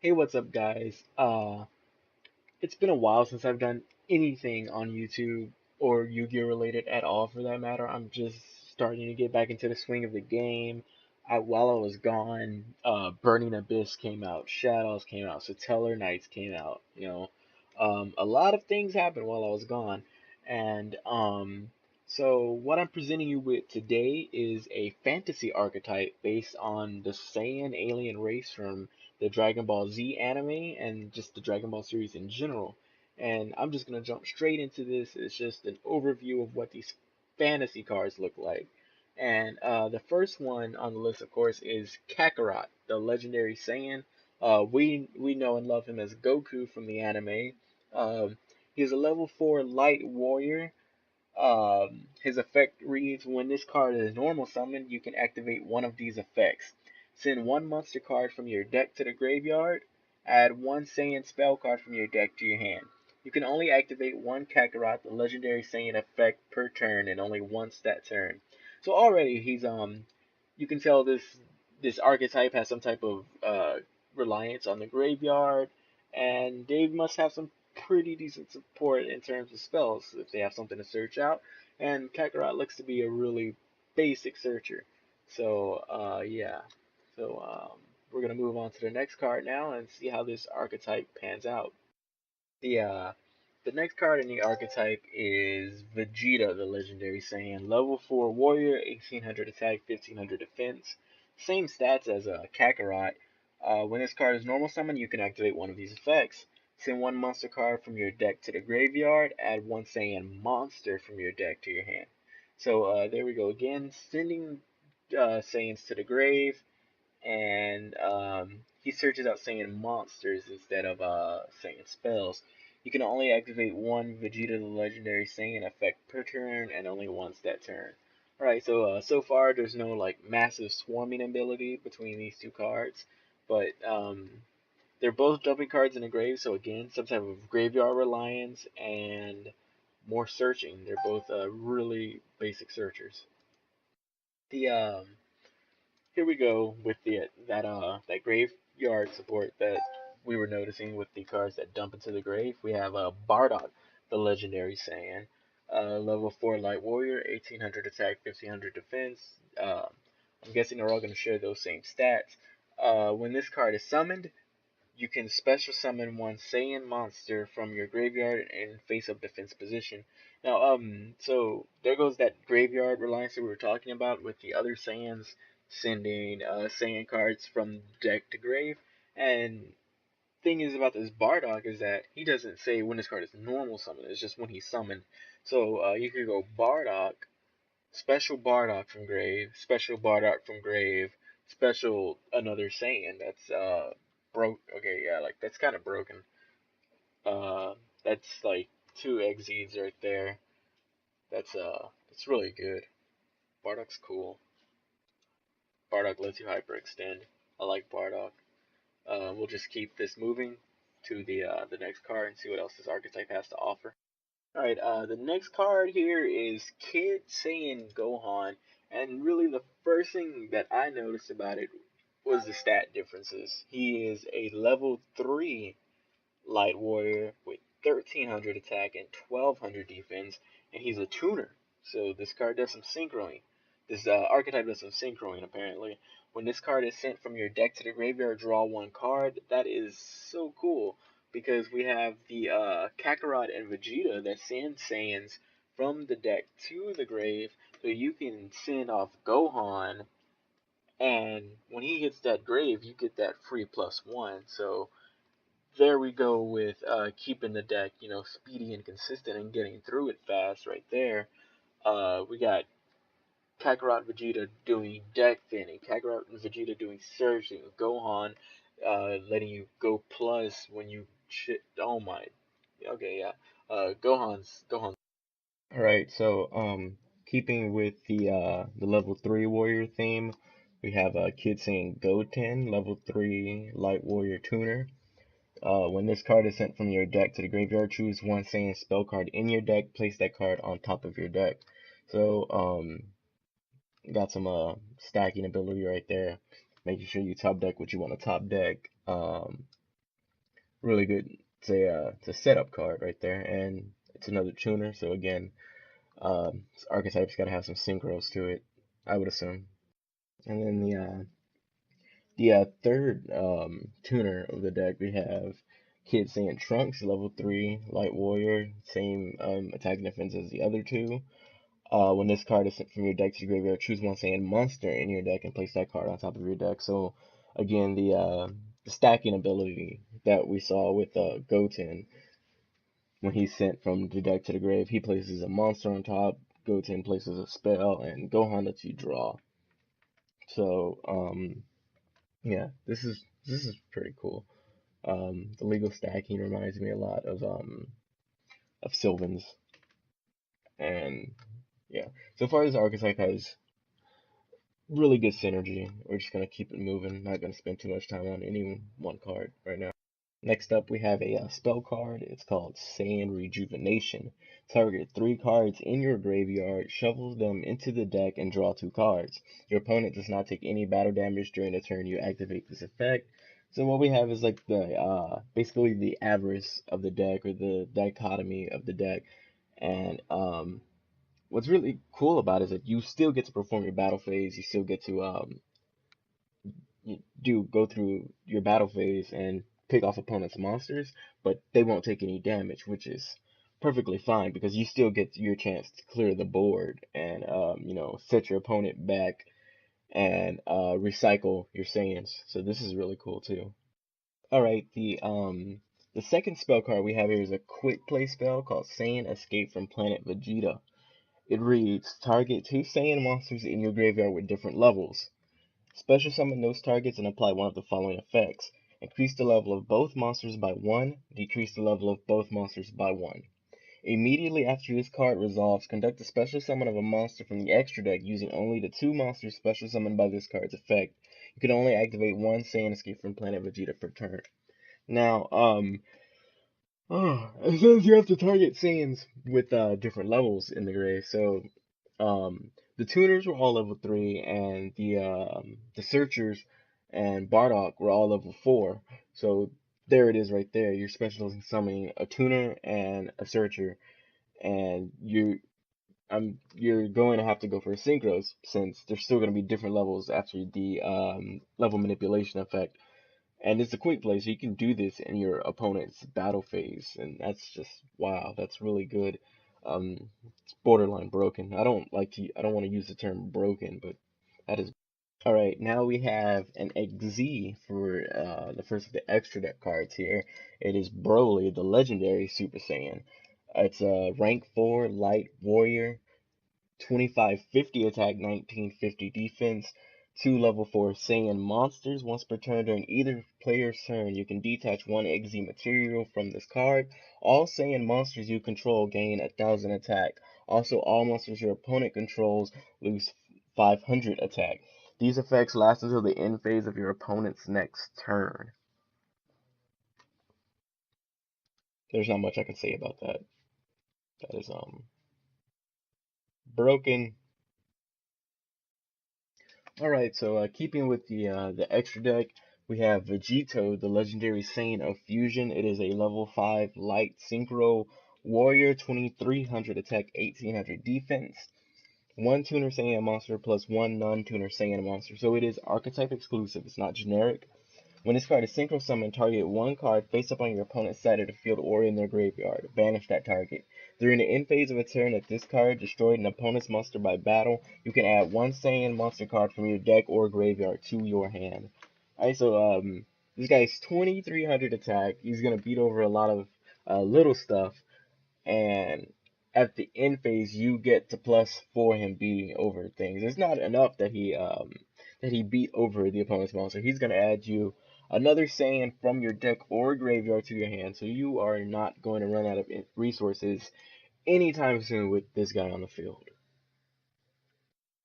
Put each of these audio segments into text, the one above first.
Hey, what's up, guys? It's been a while since I've done anything on YouTube or Yu-Gi-Oh related at all, for that matter. I'm just starting to get back into the swing of the game. While I was gone, Burning Abyss came out, Shadows came out, Satellar Knights came out. A lot of things happened while I was gone, and so what I'm presenting you with today is a fantasy archetype based on the Saiyan alien race from the Dragon Ball Z anime and just the Dragon Ball series in general. And I'm just going to jump straight into this. It's just an overview of what these fantasy cards look like. And the first one on the list, of course, is Kakarot, the legendary Saiyan. We know and love him as Goku from the anime. Um, he's a level 4 light warrior. His effect reads: when this card is normal summoned, you can activate one of these effects. Send one monster card from your deck to the graveyard. Add one Saiyan spell card from your deck to your hand. You can only activate one Kakarot, the legendary Saiyan effect, per turn, and only once that turn. So already you can tell this archetype has some type of reliance on the graveyard, and they must have some pretty decent support in terms of spells if they have something to search out. And Kakarot looks to be a really basic searcher. So yeah. So we're gonna move on to the next card now and see how this archetype pans out. The uh, the next card in the archetype is Vegeta, the legendary Saiyan. Level 4 warrior, 1800 attack, 1500 defense. Same stats as Kakarot. When this card is normal summon, you can activate one of these effects. Send one monster card from your deck to the graveyard. Add one Saiyan monster from your deck to your hand. So there we go again, sending Saiyans to the grave, and he searches out Saiyan monsters instead of Saiyan spells. You can only activate one Vegeta the Legendary Saiyan effect per turn, and only once that turn. Alright, so far there's no like massive swarming ability between these two cards, but they're both dumping cards in the grave, so again, some type of graveyard reliance and more searching. They're both really basic searchers. The Here we go with that graveyard support that we were noticing with the cards that dump into the grave. We have Bardock, the legendary Saiyan, level 4 light warrior, 1800 attack, 1500 defense. I'm guessing they're all going to share those same stats. When this card is summoned, you can special summon one Saiyan monster from your graveyard in face-up defense position. Now, so there goes that graveyard reliance that we were talking about with the other Saiyans sending Saiyan cards from deck to grave. And thing is about this Bardock is that he doesn't say when this card is normal summon. It's just when he's summoned. So you could go Bardock, special Bardock from grave, special Bardock from grave, special another Saiyan. That's broke. Okay, yeah, like that's kind of broken. Uh, that's like two Exceeds right there. That's really good. Bardock's cool. Bardock lets you hyperextend. I like Bardock. We'll just keep this moving to the next card and see what else this archetype has to offer. All right, the next card here is Kid Saiyan Gohan, and really the first thing that I noticed about it was the stat differences. He is a level 3 light warrior with 1300 attack and 1200 defense, and he's a tuner. So this card does some synchroing. This archetype does some synchroing apparently. When this card is sent from your deck to the graveyard, draw one card. That is so cool because we have the Kakarot and Vegeta that send Saiyans from the deck to the grave, so you can send off Gohan, and when he hits that grave, you get that free +1. So there we go with keeping the deck, speedy and consistent and getting through it fast right there. We got Kakarot Vegeta doing deck thinning, Kakarot and Vegeta doing searching, Gohan letting you go plus when you shit. Oh my. Okay, yeah. Gohan's. All right, so keeping with the level 3 warrior theme, we have Kid saying Goten, level 3 light warrior tuner. When this card is sent from your deck to the graveyard, choose one Saiyan spell card in your deck, place that card on top of your deck. So, got some stacking ability right there, making sure you top deck what you want to top deck. really good. It's a setup card right there, and it's another tuner. So again, this archetype's got to have some synchros to it, I would assume. And then the third tuner of the deck, we have Kid Saiyan Trunks, level 3, Light Warrior, same attack and defense as the other two. When this card is sent from your deck to your graveyard, choose one Saiyan monster in your deck and place that card on top of your deck. So again, the stacking ability that we saw with Goten, when he's sent from the deck to the grave, he places a monster on top, Goten places a spell, and Gohan lets you draw. So yeah, this is pretty cool. The legal stacking reminds me a lot of Sylvan's, and yeah. So far, this archetype has really good synergy. We're just gonna keep it moving. Not gonna spend too much time on any one card right now. Next up, we have a spell card. It's called Saiyan Rejuvenation. Target 3 cards in your graveyard, shuffle them into the deck, and draw 2 cards. Your opponent does not take any battle damage during the turn you activate this effect. So what we have is like the basically the avarice of the deck, or the dichotomy of the deck. And what's really cool about it is that you still get to perform your battle phase. You still get to you go through your battle phase and pick off opponents' monsters, but they won't take any damage, which is perfectly fine because you still get your chance to clear the board and set your opponent back and recycle your Saiyans. So this is really cool too. All right, the second spell card we have here is a quick play spell called Saiyan Escape from Planet Vegeta. It reads, target 2 Saiyan monsters in your graveyard with different levels. Special summon those targets and apply one of the following effects. Increase the level of both monsters by 1, decrease the level of both monsters by 1. Immediately after this card resolves, conduct a special summon of a monster from the extra deck using only the 2 monsters special summoned by this card's effect. You can only activate one Saiyan Escape from Planet Vegeta per turn. Now, it says you have to target Saiyans with different levels in the grave. So the tuners were all level 3, and the searchers and Bardock were all level 4. So there it is right there. You're special summoning a tuner and a searcher, and you're going to have to go for synchros since there's still going to be different levels after the level manipulation effect. And it's a quick play, so you can do this in your opponent's battle phase, and that's just wow, that's really good. It's borderline broken. I don't want to use the term broken, but that is. All right, now we have an XZ for the first of the extra deck cards here. It is Broly, the legendary Super Saiyan. It's a rank 4 light warrior, 2550 attack, 1950 defense, 2 level 4 Saiyan monsters. Once per turn during either player's turn, you can detach 1 XZ material from this card. All Saiyan monsters you control gain 1000 attack. Also, all monsters your opponent controls lose 500 attack. These effects last until the end phase of your opponent's next turn. There's not much I can say about that. That is broken. Alright, so keeping with the extra deck, we have Vegito, the legendary Saiyan of Fusion. It is a level 5 light synchro warrior, 2300 attack, 1800 defense. 1 tuner Saiyan monster plus 1 non-tuner Saiyan monster. So it is archetype exclusive, it's not generic. When this card is synchro summoned, target 1 card face up on your opponent's side of the field or in their graveyard. Banish that target. During the end phase of a turn, if this card destroyed an opponent's monster by battle, you can add 1 Saiyan monster card from your deck or graveyard to your hand. Alright, so this guy's 2300 attack. He's gonna beat over a lot of little stuff, and at the end phase you get to +4 him beating over things. It's not enough that he beat over the opponent's monster. He's gonna add you another Saiyan from your deck or graveyard to your hand, so you are not going to run out of resources anytime soon with this guy on the field.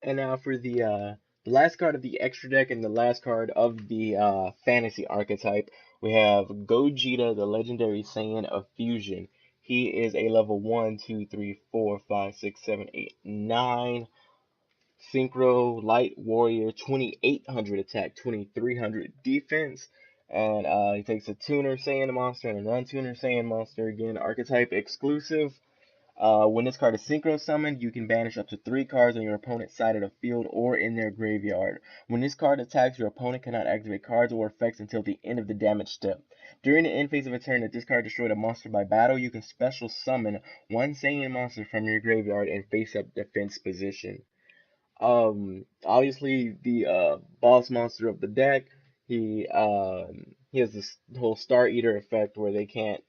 And now for the last card of the extra deck and the last card of the fantasy archetype, we have Gogeta, the legendary Saiyan of Fusion. He is a level 1, 2, 3, 4, 5, 6, 7, 8, 9 synchro light warrior, 2800 attack, 2300 defense. And he takes a tuner Saiyan monster and a non-tuner Saiyan monster. Again, archetype exclusive. When this card is synchro summoned, you can banish up to 3 cards on your opponent's side of the field or in their graveyard. When this card attacks, your opponent cannot activate cards or effects until the end of the damage step. During the end phase of a turn that this card destroyed a monster by battle, you can special summon one Saiyan monster from your graveyard and face up defense position. Obviously the boss monster of the deck, he has this whole Star Eater effect where they can't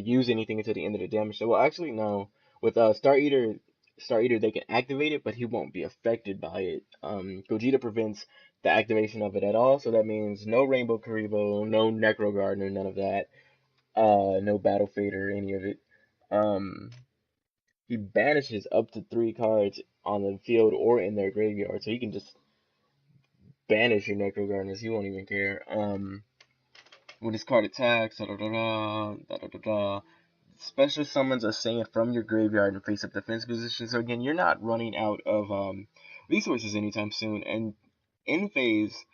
use anything until the end of the damage. So, well, actually, no. With Star Eater, they can activate it, but he won't be affected by it. Gogeta prevents the activation of it at all, so that means no Rainbow Karibo, no Necro Gardener, none of that. No Battle Fader, any of it. Um, he banishes up to 3 cards on the field or in their graveyard, so he can just banish your Necro Gardeners. He won't even care. When this card attacks, da da da da da da da da. Special summons a Saiyan from your graveyard and face up defense position. So again, you're not running out of resources anytime soon. And in phase,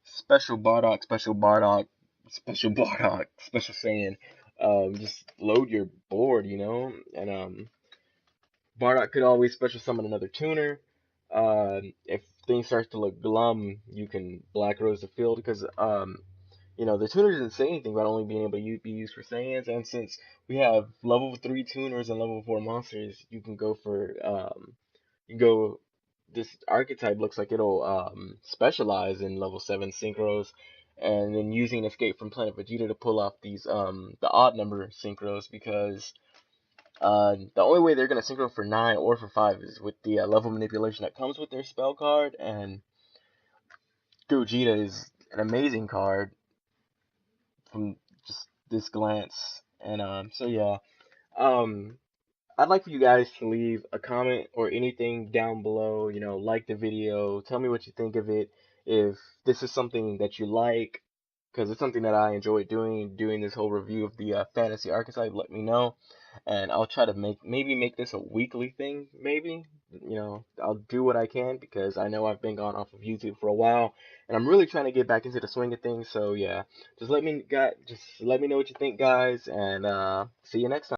special Bardock, special Bardock, special Bardock, special Saiyan. Just load your board, and Bardock could always special summon another tuner. If things start to look glum, you can Black Rose the field because the tuner doesn't say anything about only being able to be used for Saiyans, and since we have level 3 tuners and level 4 monsters, you can go for you go. This archetype looks like it'll specialize in level 7 synchros, and then using Escape from Planet Vegeta to pull off these the odd number synchros because the only way they're gonna synchro for 9 or for 5 is with the level manipulation that comes with their spell card, and Gogeta is an amazing card from just this glance. And so yeah, um, I'd like for you guys to leave a comment or anything down below. Like the video, tell me what you think of it. If this is something that you like, because it's something that I enjoy doing this whole review of the fantasy archetype. Let me know, and I'll try to maybe make this a weekly thing. Maybe I'll do what I can because I know I've been gone off of YouTube for a while, and I'm really trying to get back into the swing of things. So yeah, just let me know what you think, guys, and see you next time.